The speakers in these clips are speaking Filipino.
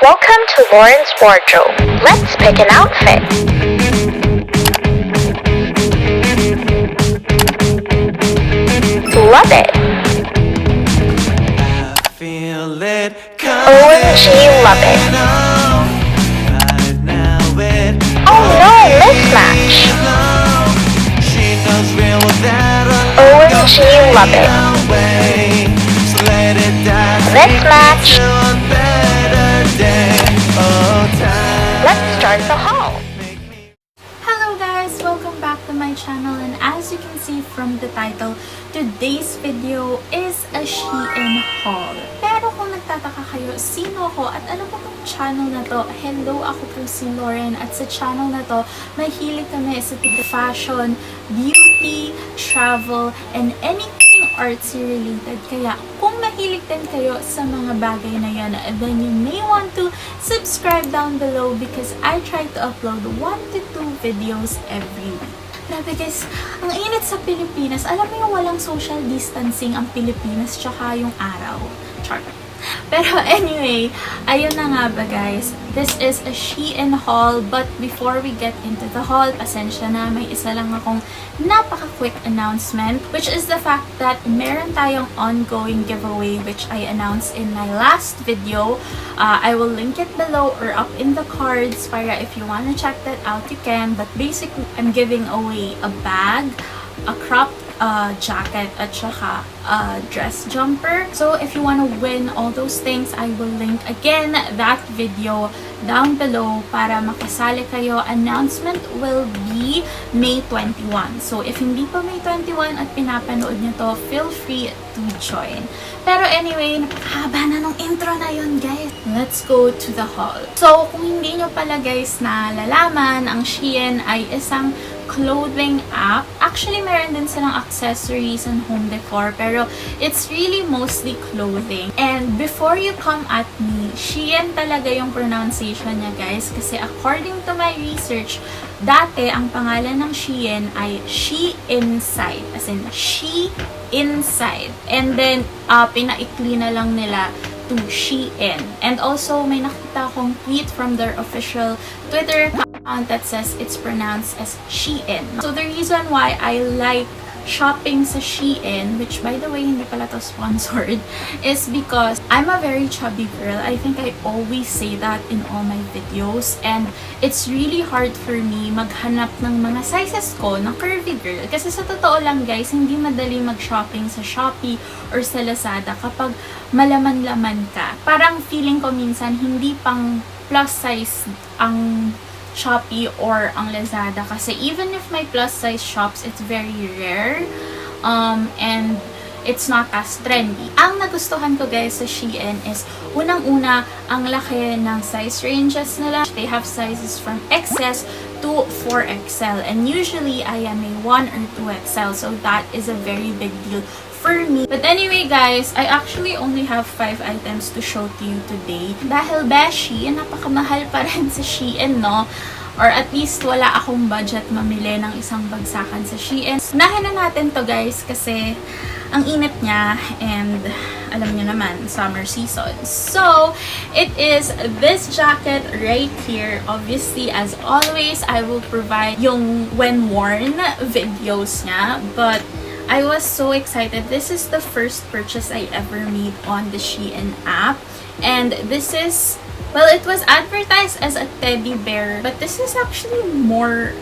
Welcome to Loren's wardrobe. Let's pick an outfit. Love it. OMG, love it. Oh no, mismatch. OMG, love it. Mismatch. Let's start the haul. Hello guys! Welcome back to my channel, and as you can see from the title, today's video is a SHEIN haul. Pero kung nagtataka kayo, sino ako at ano ba itong channel na to? Hello, ako po si Loren, at sa channel na to, mahilig kami sa fashion, beauty, travel, and anything artsy related. Kaya kung mahilig din kayo sa mga bagay na yan, then you may want to subscribe down below because I try to upload 1 to 2 videos every week. Grabe guys, ang init sa Pilipinas. Alam mo yung walang social distancing ang Pilipinas tsaka yung araw. Char. Pero anyway, ayun na nga ba guys. This is a SHEIN haul, but before we get into the haul, pasensya na, may isa lang akong napaka-quick announcement, which is the fact that meron tayong ongoing giveaway which I announced in my last video. I will link it below or up in the cards para if you want to check that out, you can. But basically, I'm giving away a bag, a cropped jacket, at saka dress jumper. So if you want to win all those things, I will link again that video down below para makasali kayo. Announcement will be May 21. So if hindi pa May 21 at pinapanood nyo to, feel free to join. Pero anyway, napakahaba na nung intro na yun guys. Let's go to the haul. So kung hindi nyo pala guys nalalaman, ang SHEIN ay isang clothing app. Actually, meron din silang accessories and home decor, pero it's really mostly clothing. And before you come at me, SHEIN talaga yung pronunciation niya guys, kasi according to my research, dati ang pangalan ng SHEIN ay She Inside, as in She Inside. And then, pinaikli na lang nila to SHEIN. And also, may nakita akong tweet from their official Twitter account that says it's pronounced as SHEIN. So the reason why I like shopping sa SHEIN, which by the way, hindi pala to sponsored, is because I'm a very chubby girl. I think I always say that in all my videos, and it's really hard for me maghanap ng mga sizes ko ng curvy girl. Kasi sa totoo lang guys, hindi madali mag-shopping sa Shopee or sa Lazada kapag malaman-laman ka. Parang feeling ko minsan hindi pang plus size ang Shopee or ang Lazada, kasi even if my plus size shops, it's very rare and it's not as trendy. Ang nagustuhan ko guys sa SHEIN is unang-una ang laki ng size ranges nila. They have sizes from XS to 4XL, and usually I am a 1 or 2XL, so that is a very big deal for me. But anyway guys, I actually only have 5 items to show to you today. Dahil beshi, napakamahal pa rin sa SHEIN, no? Or at least wala akong budget mamili ng isang bagsakan sa SHEIN. Unahin na natin to guys kasi ang init niya, and alam niyo naman, summer season. So, it is this jacket right here. Obviously, as always, I will provide yung when worn videos niya, but I was so excited. This is the first purchase I ever made on the SHEIN app. And this is, well, it was advertised as a teddy bear, but this is actually more,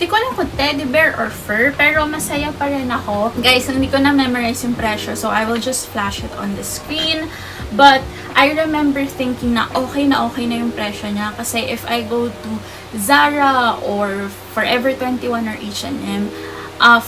di ko alam kung teddy bear or fur, pero masaya pa rin ako. Guys, hindi ko na-memorize yung presyo, so I will just flash it on the screen. But I remember thinking na okay na yung presyo niya, kasi if I go to Zara or Forever 21 or H&M,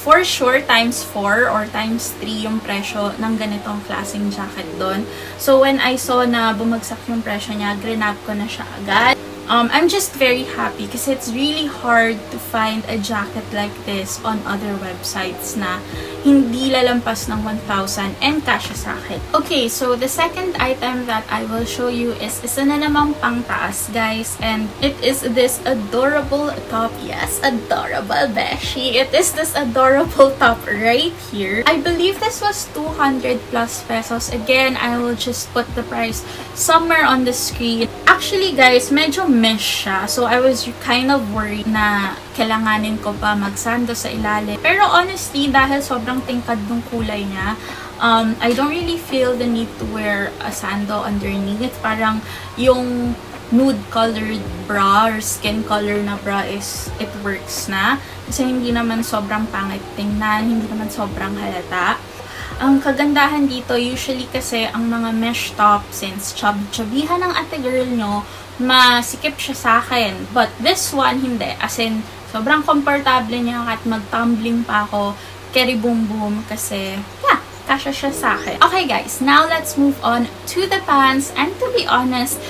for sure, times 4 or times 3 yung presyo ng ganitong klaseng jacket doon. So, when I saw na bumagsak yung presyo niya, grinab ko na siya agad. I'm just very happy kasi it's really hard to find a jacket like this on other websites na hindi lalampas ng 1,000 and kasya sa akin. Okay, so the second item that I will show you is isa na namang pangtaas, guys, and it is this adorable top. Yes, adorable beshi. It is this adorable top right here. I believe this was 200 plus pesos. Again, I will just put the price somewhere on the screen. Actually, guys, medyo mesh siya. So, I was kind of worried na kailanganin ko pa magsando sa ilalim. Pero honestly, dahil sobrang tingkad ng kulay niya, I don't really feel the need to wear a sando underneath. Parang yung nude colored bra or skin color na bra is it works na. Kasi hindi naman sobrang pangit tingnan, hindi naman sobrang halata. Ang kagandahan dito, usually kasi ang mga mesh top, since chubby-chubbyhan ng ate girl nyo, masikip siya sa akin. But this one, hindi. As in, sobrang komportable niya at mag-tumbling pa ako, carry boom boom, kasi, yeah, kasya siya sa akin. Okay guys, now let's move on to the pants. And to be honest,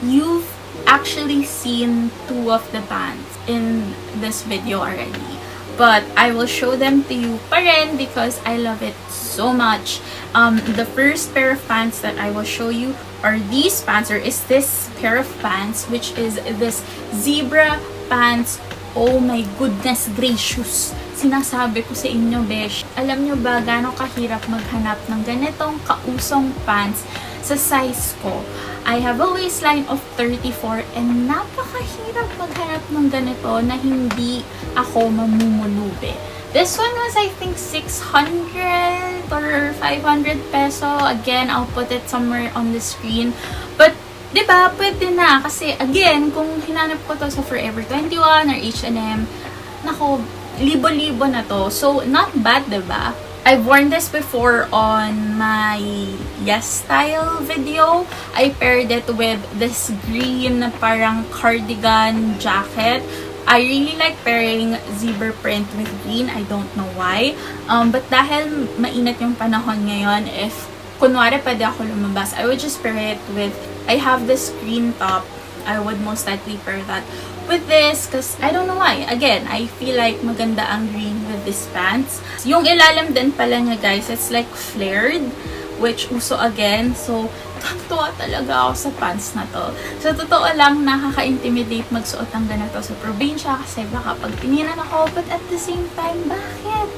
you've actually seen two of the pants in this video already. But I will show them to you pa rin because I love it so much. The first pair of pants that I will show you are these pants, or is this pair of pants, which is this zebra pants. Oh my goodness gracious! Sinasabi ko sa inyo, besh. Alam nyo ba gaano kahirap maghanap ng ganitong kausong pants sa size ko? I have a waistline of 34 and napakahirap maghanap ng ganito na hindi ako mamumulubi. This one was, I think, 600 or 500 peso. Again, I'll put it somewhere on the screen. But, diba, pwede na. Kasi, again, kung hinanap ko to sa Forever 21 or H&M, nako, libo-libo na to. So, not bad, diba? I've worn this before on my Yes Style video. I paired it with this green parang cardigan jacket. I really like pairing zebra print with green. I don't know why. But dahil mainit yung panahon ngayon, if kunwari pwede ako lumabas, I would just pair it with, I have this green top. I would most likely pair that with this because I don't know why. Again, I feel like maganda ang green with this pants. Yung ilalim din pala niya, guys, it's like flared, which uso again. So, tuwa talaga ako sa pants na to. Sa totoo lang, nakaka-intimidate magsuot ng ganito sa probinsya kasi baka pag tininan ako, but at the same time, bakit?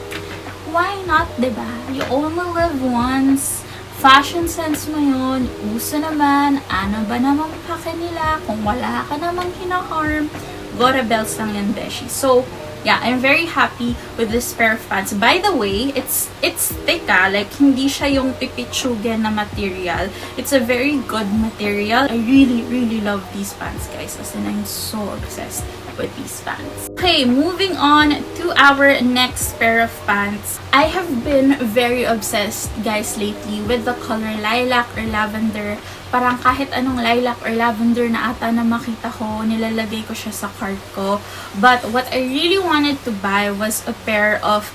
Why not, diba? You only live once. Fashion sense mo yun, uso naman, ano ba namang pake nila, kung wala ka namang hinaharm, go rebels lang yan, beshi. So, yeah, I'm very happy with this pair of pants. By the way, it's thick like hindi siya yung pipitsugan na material. It's a very good material. I really, really love these pants, guys. As in, I'm so obsessed with these pants. Okay, moving on to our next pair of pants. I have been very obsessed, guys, lately with the color lilac or lavender. Parang kahit anong lilac or lavender na ata na makita ko, nilalagay ko siya sa cart ko. But what I really wanted to buy was a pair of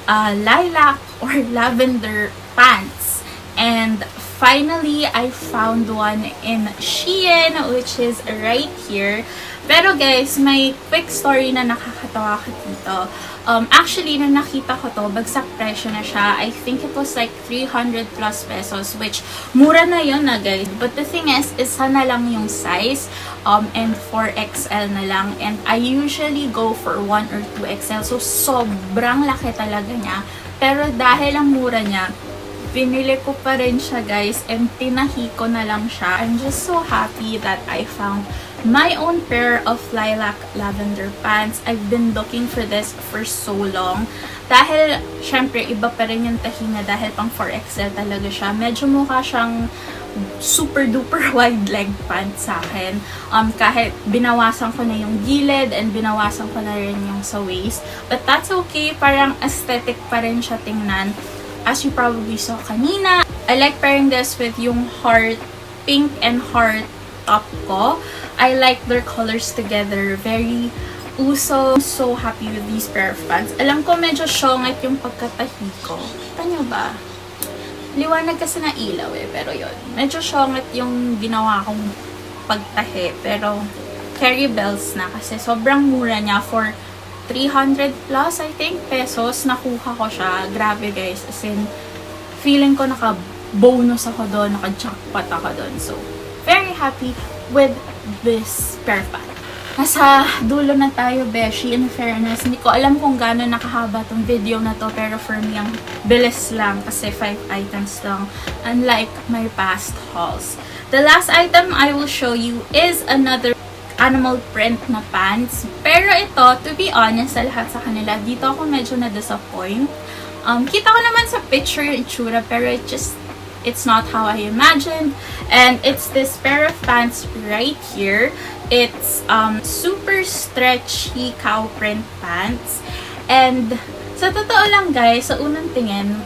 lilac or lavender pants. And finally, I found one in SHEIN, which is right here. Pero guys, may quick story na nakakatawa ko dito. Actually, nung nakita ko to, bagsak presyo na siya. I think it was like 300 plus pesos, which mura na yun na, guys. But the thing is, isa na lang yung size, and 4XL na lang. And I usually go for 1 or 2XL. So, sobrang laki talaga niya. Pero dahil ang mura niya, pinili ko pa rin siya, guys, and tinahi ko na lang siya. I'm just so happy that I found my own pair of lilac lavender pants. I've been looking for this for so long. Dahil, syempre, iba pa rin yung tahi niya dahil pang 4XL talaga siya. Medyo mukha siyang super duper wide leg pants sa akin. Kahit binawasan ko na yung gilid and binawasan ko na rin yung sa waist. But that's okay. Parang aesthetic pa rin siya tingnan. As you probably saw kanina, I like pairing this with yung heart, pink and heart top ko. I like their colors together. Very uso. So happy with these pair of pants. Alam ko medyo syongat yung pagkatahi ko. Kita nyo ba? Liwanag kasi na ilaw eh. Pero yun. Medyo syongat yung ginawa kong pagtahi. Pero carry bells na kasi sobrang mura niya for 300 plus, I think, pesos. Nakuha ko siya. Grabe guys. As in, feeling ko naka-bonus ako doon, naka-jackpot ako doon. So, very happy with this pair of pants. Nasa dulo na tayo, beshi. In fairness, hindi ko alam kung gaano nakahaba tong video na to, pero for me, ang bilis lang kasi 5 items lang, unlike my past hauls. The last item I will show you is another animal print na pants. Pero ito, to be honest, sa lahat sa kanila, dito ako medyo na-disappoint. Kita ko naman sa picture yung itsura, pero it's not how I imagined. And it's this pair of pants right here. It's super stretchy cow print pants. And sa totoo lang guys, sa unang tingin,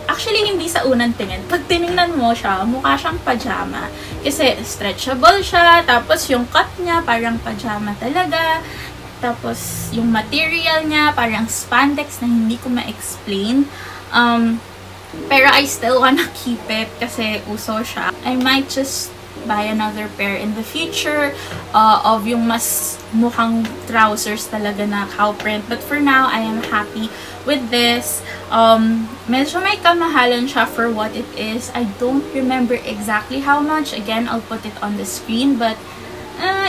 actually hindi sa unang tingin, pag tinignan mo siya, mukha siyang pajama. Kasi stretchable siya, tapos yung cut niya parang pajama talaga. Tapos yung material niya parang spandex na hindi ko ma-explain. Pero I still wanna keep it kasi uso siya. I might just buy another pair in the future of yung mas mukhang trousers talaga na cow print. But for now, I am happy with this. Medyo may kamahalan siya for what it is. I don't remember exactly how much. Again, I'll put it on the screen. But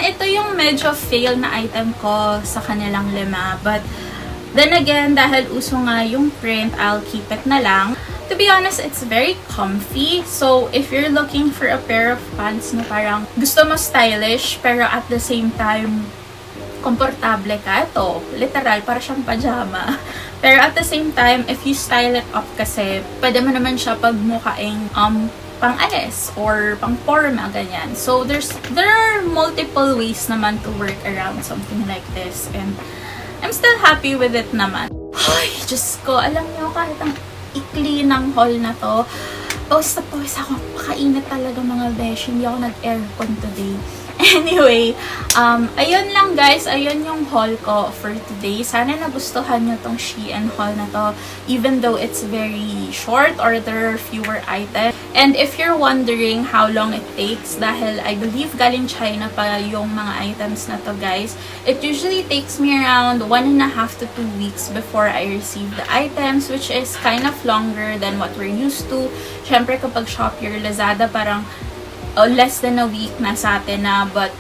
ito yung medyo fail na item ko sa kanilang lima. But then again, dahil uso nga yung print, I'll keep it na lang. To be honest, it's very comfy. So, if you're looking for a pair of pants na parang gusto mo stylish, pero at the same time, komportable ka, ito, literal, para siyang pajama. Pero at the same time, if you style it up kasi, pwede mo naman siya pagmukaing pang-alis or pang-forma, ganyan. So, there are multiple ways naman to work around something like this. And I'm still happy with it naman. Ay, Diyos ko, alam niyo, kahit ang ikli ng haul na to, pawis ako, pakainit talaga mga besh, hindi ako nag-aircon today. Anyway, ayun lang guys, ayun yung haul ko for today. Sana nagustuhan nyo tong SHEIN haul na to, even though it's very short or there are fewer items. And if you're wondering how long it takes, dahil I believe galing China pa yung mga items na to guys, it usually takes me around 1.5 to 2 weeks before I receive the items, which is kind of longer than what we're used to. Syempre kapag shop your Lazada, parang less than a week na sa atin na, but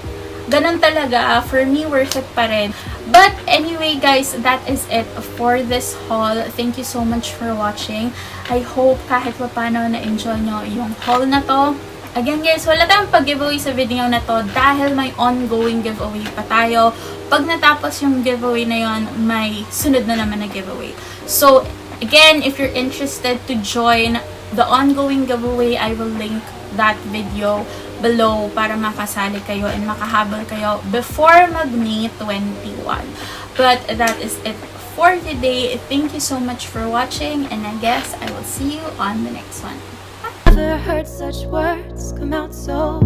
ganun talaga, for me worth it pa rin. But anyway guys, that is it for this haul. Thank you so much for watching. I hope kahit paano na-enjoy nyo yung haul na to. Again guys, wala tayong pag-giveaway sa video na to dahil may ongoing giveaway pa tayo. Pag natapos yung giveaway na yon, may sunod na naman na giveaway. So again, if you're interested to join the ongoing giveaway, I will link that video below para makasali kayo and makahabol kayo before mag-May 21. But that is it for today. Thank you so much for watching, and I guess I will see you on the next one. Never heard such words come out so